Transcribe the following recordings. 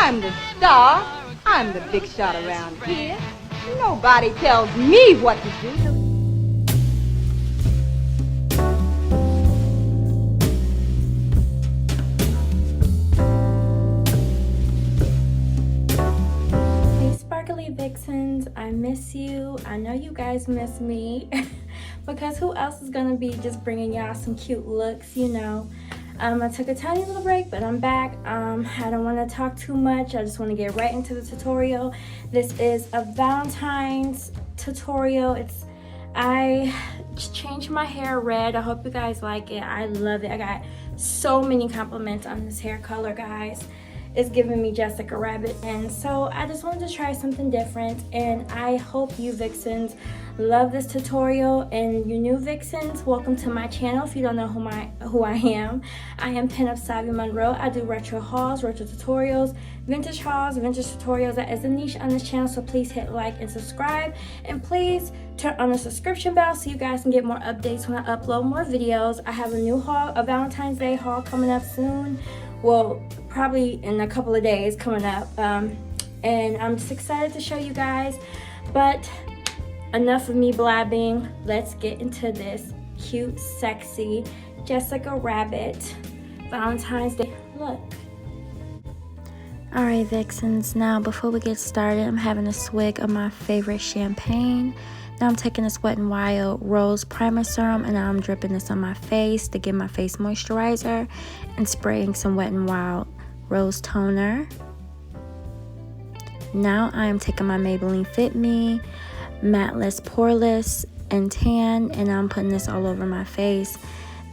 I'm the star. I'm the big shot around here. Nobody tells me what to do. Sparkly Vixens, I miss you. I know you guys miss me because who else is gonna be just bringing y'all some cute looks, you know. I took a tiny little break, but I'm back. I don't want to talk too much. I just want to get right into the tutorial. This is a Valentine's tutorial. I just changed my hair red. I hope you guys like it. I love it. I got so many compliments on this hair color, guys. It's giving me Jessica Rabbit, and so I just wanted to try something different, and I hope you Vixens love this tutorial. And you new Vixens, welcome to my channel. If you don't know who I am Pinup Savvy Monroe. I do retro hauls, retro tutorials, vintage hauls, vintage tutorials. That is a niche on this channel, so please hit like and subscribe, and please turn on the subscription bell so you guys can get more updates when I upload more videos. I have a new haul, a Valentine's Day haul coming up soon. Well, probably in a couple of days coming up, and I'm just excited to show you guys. But enough of me blabbing, let's get into this cute, sexy Jessica Rabbit Valentine's Day look. Alright Vixens, now before we get started, I'm having a swig of my favorite champagne. Now I'm taking this Wet n Wild Rose Primer Serum, and I'm dripping this on my face to give my face moisturizer, and spraying some Wet n Wild Rose Toner. Now I am taking my Maybelline Fit Me Matteless Poreless and Tan, and I'm putting this all over my face.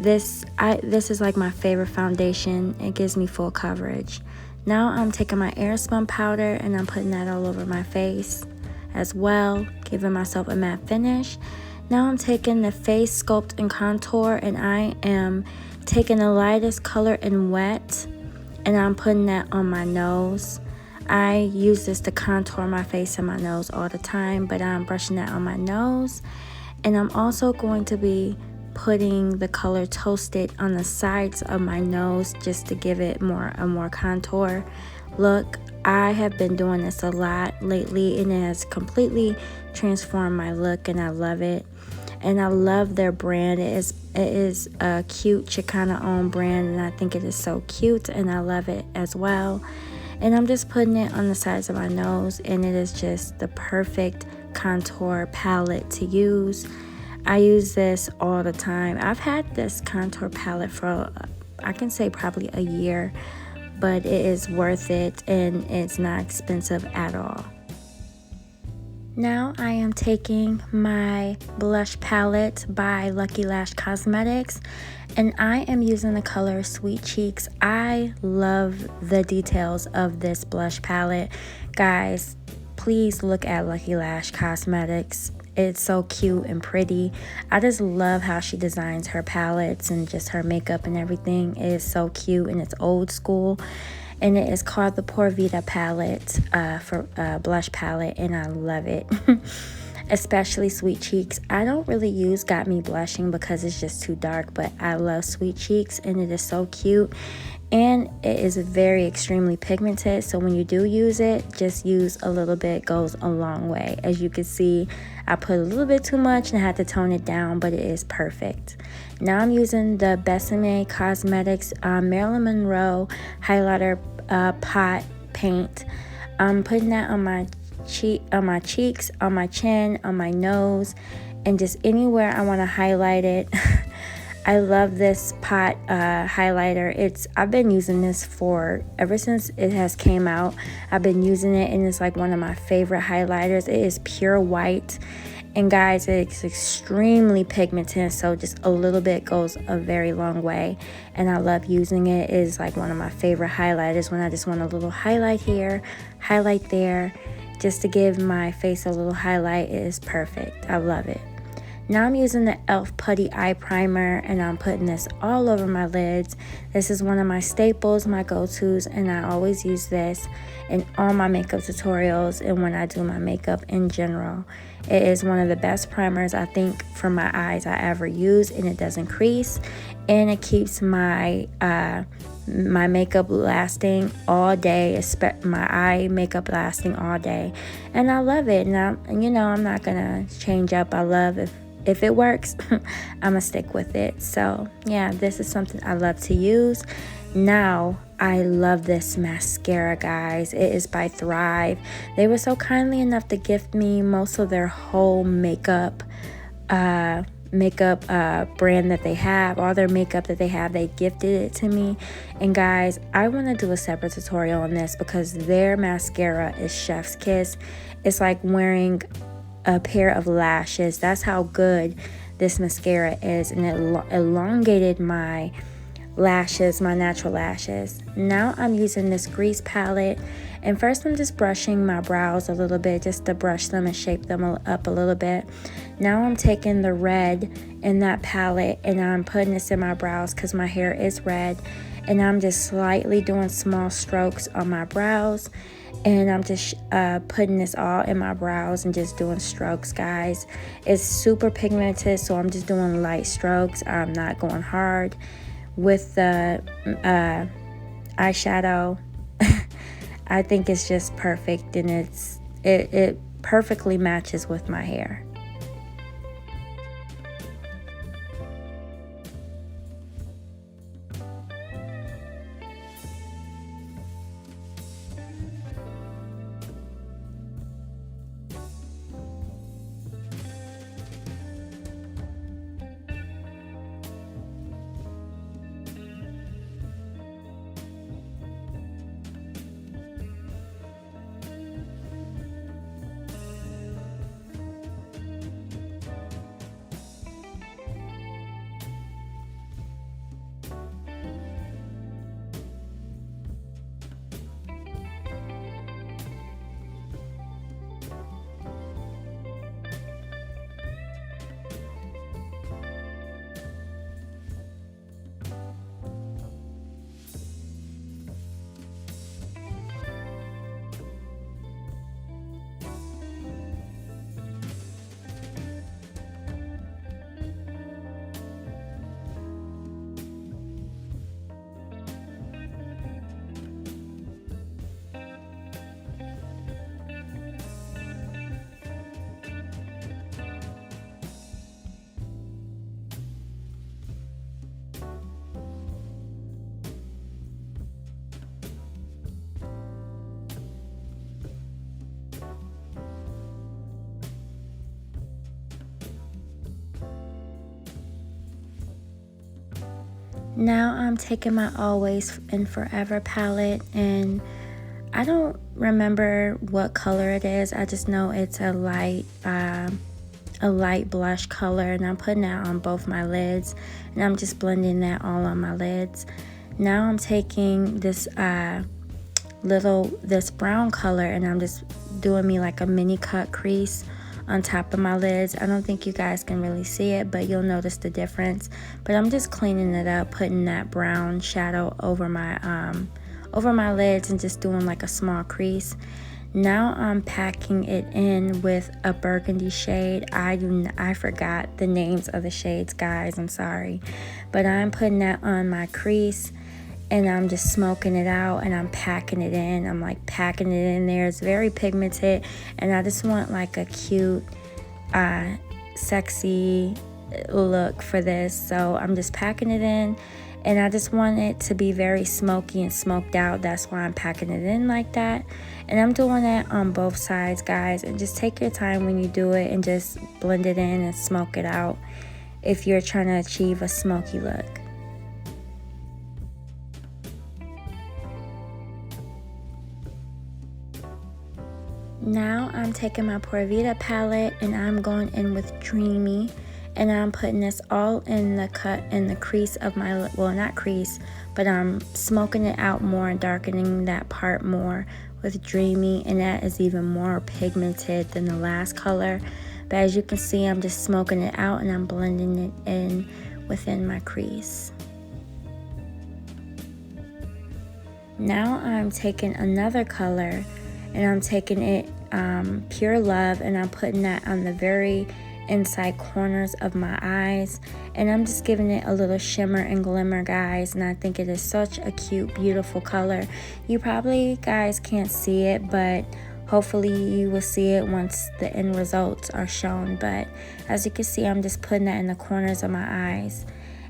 This is like my favorite foundation. It gives me full coverage. Now I'm taking my Airspun powder, and I'm putting that all over my face as well, giving myself a matte finish. Now I'm taking the Face Sculpt and Contour, and I am taking the lightest color in Wet, and I'm putting that on my nose. I use this to contour my face and my nose all the time, but I'm brushing that on my nose. And I'm also going to be putting the color Toasted on the sides of my nose just to give it a more contour look. I have been doing this a lot lately, and it has completely transformed my look, and I love it. And I love their brand. It is a cute Chicana owned brand, and I think it is so cute, and I love it as well. And I'm just putting it on the sides of my nose, and it is just the perfect contour palette to use. I use this all the time. I've had this contour palette for, I can say, probably a year, but it is worth it, and it's not expensive at all. Now I am taking my blush palette by Lucky Lash Cosmetics, and I am using the color Sweet Cheeks. I love the details of this blush palette. Guys, please look at Lucky Lash Cosmetics. It's so cute and pretty. I just love how she designs her palettes and just her makeup and everything. It is so cute, and it's old school. And it is called the Pura Vida palette, for blush palette, and I love it. Especially Sweet Cheeks. I don't really use Got Me Blushing because it's just too dark, but I love Sweet Cheeks, and it is so cute. And it is very extremely pigmented, so when you do use it, just use a little bit, goes a long way. As you can see, I put a little bit too much and I had to tone it down, but it is perfect. Now I'm using the Besame Cosmetics Marilyn Monroe highlighter pot paint. I'm putting that on my cheeks, on my chin, on my nose, and just anywhere I want to highlight it. I love this pot highlighter. I've been using this ever since it has came out. I've been using it, and it's like one of my favorite highlighters. It is pure white, and guys, it's extremely pigmented, so just a little bit goes a very long way, and I love using it. It is like one of my favorite highlighters when I just want a little highlight here, highlight there, just to give my face a little highlight. It is perfect. I love it. Now I'm using the e.l.f. Putty Eye Primer, and I'm putting this all over my lids. This is one of my staples, my go-tos, and I always use this in all my makeup tutorials and when I do my makeup in general. It is one of the best primers, I think, for my eyes I ever use, and it doesn't crease. and it keeps my my makeup lasting all day, my eye makeup lasting all day, and I love it. And I'm not gonna change up. I love if it works, I'm gonna stick with it. So yeah, this is something I love to use. Now I love this mascara, guys. It is by Thrive. They were so kindly enough to gift me most of their whole makeup brand that they have. All their makeup that they have, they gifted it to me. And guys, I want to do a separate tutorial on this because their mascara is chef's kiss. It's like wearing a pair of lashes. That's how good this mascara is, and it elongated my lashes, my natural lashes. Now I'm using this grease palette, and first I'm just brushing my brows a little bit, just to brush them and shape them up a little bit. Now I'm taking the red in that palette and I'm putting this in my brows because my hair is red, and I'm just slightly doing small strokes on my brows, and I'm just putting this all in my brows and just doing strokes, guys. It's super pigmented, so I'm just doing light strokes. I'm not going hard with the eyeshadow. I think it's just perfect, and it perfectly matches with my hair. Now I'm taking my Always and Forever palette, and I don't remember what color it is. I just know it's a light blush color, and I'm putting that on both my lids, and I'm just blending that all on my lids. Now I'm taking this this brown color, and I'm just doing me like a mini cut crease on top of my lids. I don't think you guys can really see it, but you'll notice the difference. But I'm just cleaning it up, putting that brown shadow over my lids and just doing like a small crease. Now I'm packing it in with a burgundy shade. I forgot the names of the shades, guys, I'm sorry. But I'm putting that on my crease, and I'm just smoking it out, and I'm packing it in. I'm like packing it in there. It's very pigmented, and I just want like a cute, sexy look for this. So I'm just packing it in, and I just want it to be very smoky and smoked out. That's why I'm packing it in like that. And I'm doing that on both sides, guys. And just take your time when you do it and just blend it in and smoke it out if you're trying to achieve a smoky look. Now I'm taking my Pura Vida palette, and I'm going in with Dreamy, and I'm putting this all in the crease of my, well, not crease, but I'm smoking it out more and darkening that part more with Dreamy, and that is even more pigmented than the last color. But as you can see, I'm just smoking it out, and I'm blending it in within my crease. Now I'm taking another color, and I'm taking it Pure Love, and I'm putting that on the very inside corners of my eyes, and I'm just giving it a little shimmer and glimmer, guys, and I think it is such a cute, beautiful color. You probably guys can't see it, but hopefully you will see it once the end results are shown. But as you can see, I'm just putting that in the corners of my eyes.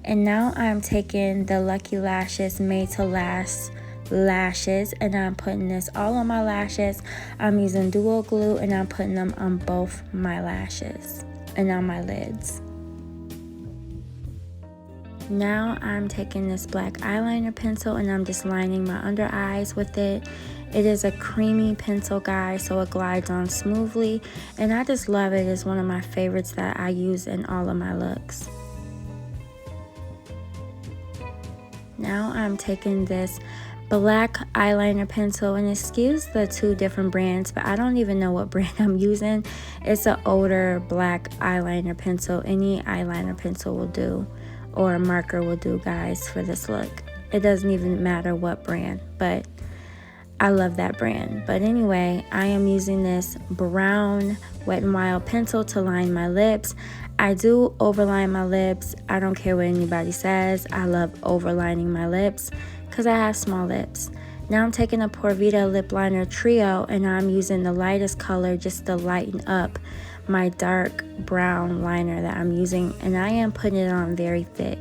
And now I'm taking the Lucky Lashes Made to Last lashes, and I'm putting this all on my lashes. I'm using dual glue, and I'm putting them on both my lashes and on my lids. Now I'm taking this black eyeliner pencil, and I'm just lining my under eyes with it. It is a creamy pencil, guys, so it glides on smoothly, and I just love it. It's one of my favorites that I use in all of my looks. Now I'm taking this black eyeliner pencil, and excuse the two different brands, but I don't even know what brand I'm using. It's an older black eyeliner pencil. Any eyeliner pencil will do, or a marker will do, guys, for this look. It doesn't even matter what brand, but I love that brand. But anyway, I am using this brown Wet n Wild pencil to line my lips. I do overline my lips. I don't care what anybody says. I love overlining my lips because I have small lips. Now I'm taking a Porvita lip liner trio, and I'm using the lightest color just to lighten up my dark brown liner that I'm using, and I am putting it on very thick.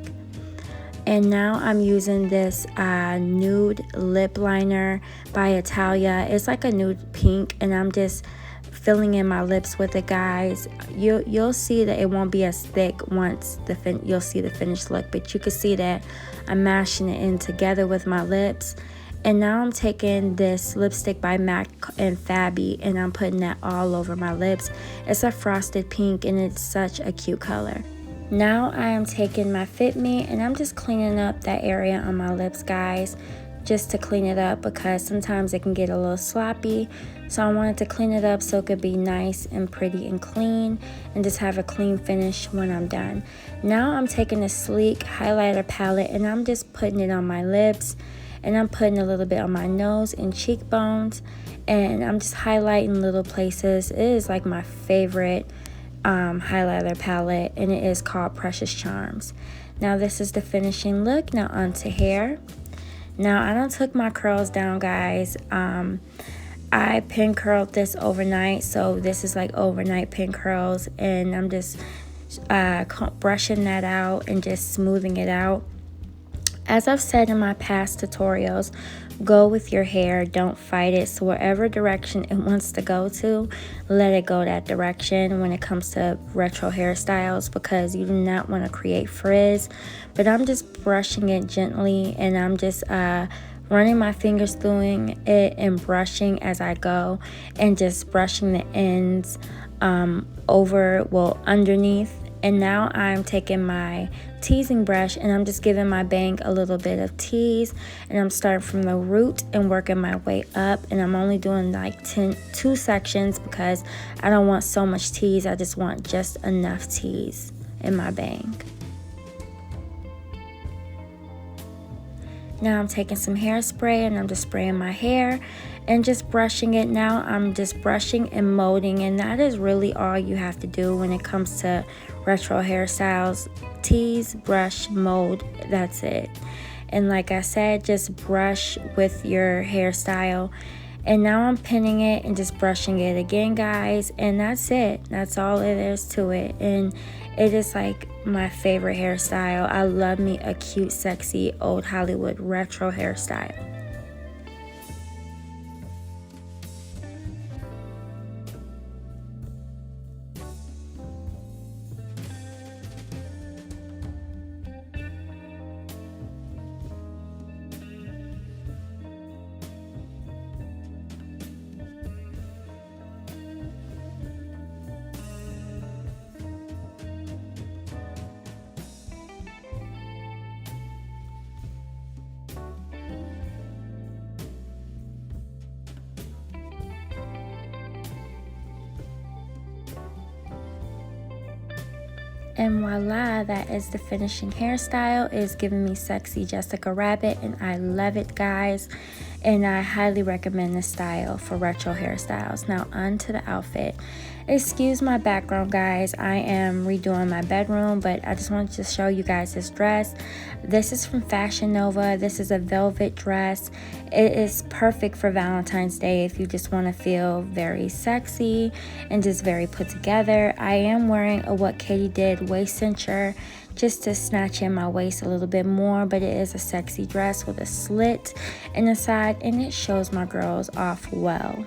And now I'm using this nude lip liner by Italia. It's like a nude pink, and I'm just filling in my lips with it, guys. You'll see that it won't be as thick once you'll see the finished look, but you can see that I'm mashing it in together with my lips. And now I'm taking this lipstick by MAC and Fabby, and I'm putting that all over my lips. It's a frosted pink, and it's such a cute color. Now I am taking my Fit Me, and I'm just cleaning up that area on my lips, guys, just to clean it up because sometimes it can get a little sloppy. So I wanted to clean it up so it could be nice and pretty and clean, and just have a clean finish when I'm done. Now I'm taking a sleek highlighter palette, and I'm just putting it on my lips, and I'm putting a little bit on my nose and cheekbones, and I'm just highlighting little places. It is like my favorite highlighter palette, and it is called Precious Charms. Now this is the finishing look. Now onto hair. Now I don't took my curls down, guys. I pin curled this overnight, so this is like overnight pin curls, and I'm just brushing that out and just smoothing it out. As I've said in my past tutorials, go with your hair, don't fight it. So wherever direction it wants to go to, let it go that direction when it comes to retro hairstyles, because you do not want to create frizz. But I'm just brushing it gently, and I'm just running my fingers through it and brushing as I go, and just brushing the ends underneath. And now I'm taking my teasing brush, and I'm just giving my bang a little bit of tease, and I'm starting from the root and working my way up, and I'm only doing like 2 sections because I don't want so much tease. I just want just enough tease in my bang. Now I'm taking some hairspray, and I'm just spraying my hair and just brushing it. Now I'm just brushing and molding, and that is really all you have to do when it comes to retro hairstyles. Tease, brush, mold, that's it. And like I said, just brush with your hairstyle. And now I'm pinning it and just brushing it again, guys, and that's it. That's all it is to it. And it is like my favorite hairstyle. I love me a cute, sexy, old Hollywood retro hairstyle. And voila, that is the finishing hairstyle. It's giving me sexy Jessica Rabbit, and I love it, guys. and I highly recommend this style for retro hairstyles. Now on to the outfit. Excuse my background, guys. I am redoing my bedroom, but I just wanted to show you guys this dress. This is from Fashion Nova. This is a velvet dress. It is perfect for Valentine's Day if you just want to feel very sexy and just very put together. I am wearing a What Katie Did waist cincher just to snatch in my waist a little bit more, but it is a sexy dress with a slit in the side, and it shows my girls off well.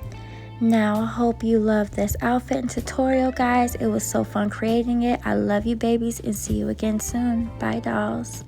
Now, I hope you love this outfit and tutorial, guys. It was so fun creating it. I love you, babies, and see you again soon. Bye, dolls.